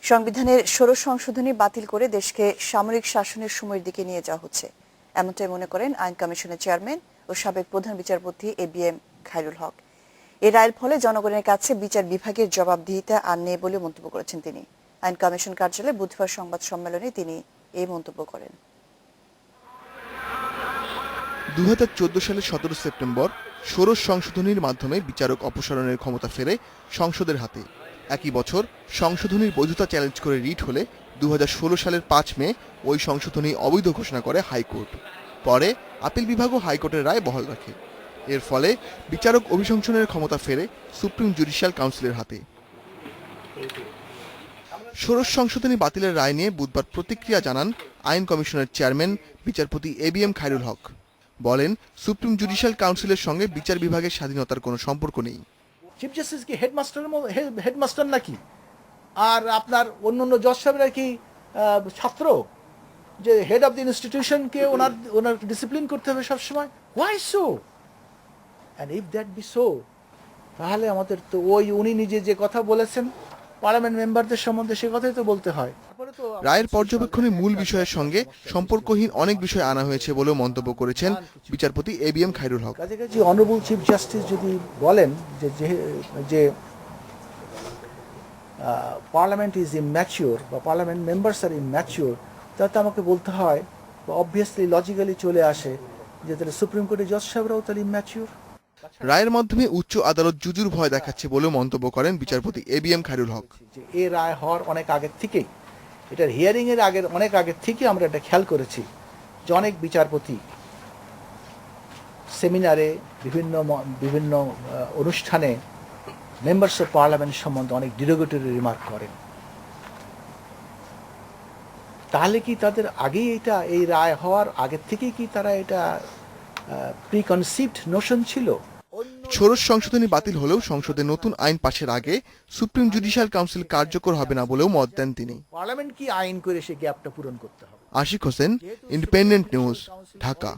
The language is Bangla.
সংবিধানের ১৬ সংশোধনী বাতিল করে দেশকে সামরিক শাসনের সময়ের দিকে নিয়ে যাওয়া হচ্ছে, এমনটাই মনে করেন আইন কমিশনের চেয়ারম্যান ও সাবেক প্রধান বিচারপতি এবিএম খায়রুল হক। এই রায়ের ফলে জনগণের কাছে বিচার বিভাগের জবাবদিহিতা আর নেই বলে মন্তব্য করেছেন তিনি। আইন কমিশন কার্যালয়ে বুধবার সংবাদ সম্মেলনে তিনি এই মন্তব্য করেন। ২০১৪ সালের ১৭ সেপ্টেম্বর ষোড়শ সংশোধনীর মাধ্যমে বিচারক অপসারণের ক্ষমতা ফেরে সংসদের হাতে। একই বছর সংশোধনীর বৈধতা চ্যালেঞ্জ করে রিট হলে ২০১৬ সালের ৫ মে ওই সংশোধনী অবৈধ ঘোষণা করে হাইকোর্ট। পরে আপিল বিভাগও হাইকোর্টের রায় বহাল রাখে। এর ফলে বিচারক অভিশংসনের ক্ষমতা ফেরে সুপ্রিম জুডিশিয়াল কাউন্সিলের হাতে। ষোড়শ সংশোধনী বাতিলের রায় নিয়ে বুধবার প্রতিক্রিয়া জানান আইন কমিশনের চেয়ারম্যান বিচারপতি এবিএম খায়রুল হক। বলেন, সুপ্রিম জুডিশিয়াল কাউন্সিলের সঙ্গে বিচার বিভাগের স্বাধীনতার কোনো সম্পর্ক নেই। চিফ জাস্টিস কি হেডমাস্টার নাকি? আর আপনার অন্য জজ সাহেবরা কি ছাত্র? যে হেড অফ দ্য ইনস্টিটিউশনকে ওনার ডিসিপ্লিন করতে হবে সবসময়। Why so? And if that be so, তাহলে আমাদের তো উনি নিজে যে কথা বলেছেন পার্লামেন্ট মেম্বারদের সম্বন্ধে সে কথাই তো বলতে হয়। রায়ের পর্যবেক্ষণে মূল বিষয়ের সঙ্গে সম্পর্কহীন অনেক বিষয় আনা হয়েছে বলেও মন্তব্য করেছেন বিচারপতি এবিএম খায়রুল হক। কাছাকাছি অনারেবল চিফ জাস্টিস যদি বলেন যে পার্লামেন্ট ইজ ইম্যাচিওর বা পার্লামেন্ট মেম্বার্স আর ইম্যাচিওর, তাতে আমাকে বলতে হয় বা অবভিয়াসলি লজিক্যালি চলে আসে যে তাহলে সুপ্রিম কোর্টের জজ সাহেবরাও তাহলে ইম্যাচিওর। রায়ের মাধ্যমে উচ্চ আদালত জুজুর ভয় দেখাচ্ছে বলেও মন্তব্য করেন বিচারপতি এবিএম খায়রুল হক। এই রায় হওয়ার অনেক আগের থেকেই, এটার হিয়ারিং এর অনেক আগের থেকে আমরা এটা খেয়াল করেছি যে অনেক বিচারপতি সেমিনারে বিভিন্ন অনুষ্ঠানে মেম্বার্স অফ পার্লামেন্ট সম্বন্ধে অনেক ডিরোগেটরি রিমার্ক করেন। তাহলে কি তাদের আগেই এই রায় হওয়ার আগের থেকেই কি তারা এটা প্রিকনসিভড নোশন ছিল? ষোড়শ সংশোধনী বাতিল হলেও সংসদে নতুন আইন পাশের আগে সুপ্রিম জুডিশিয়াল কাউন্সিল কার্যকর হবে না বলেও মত দেন তিনি। পার্লামেন্ট কি আইন করে সে গ্যাপটা পূরণ করতে হবে। Ashiq Hossain, independent news, Dhaka.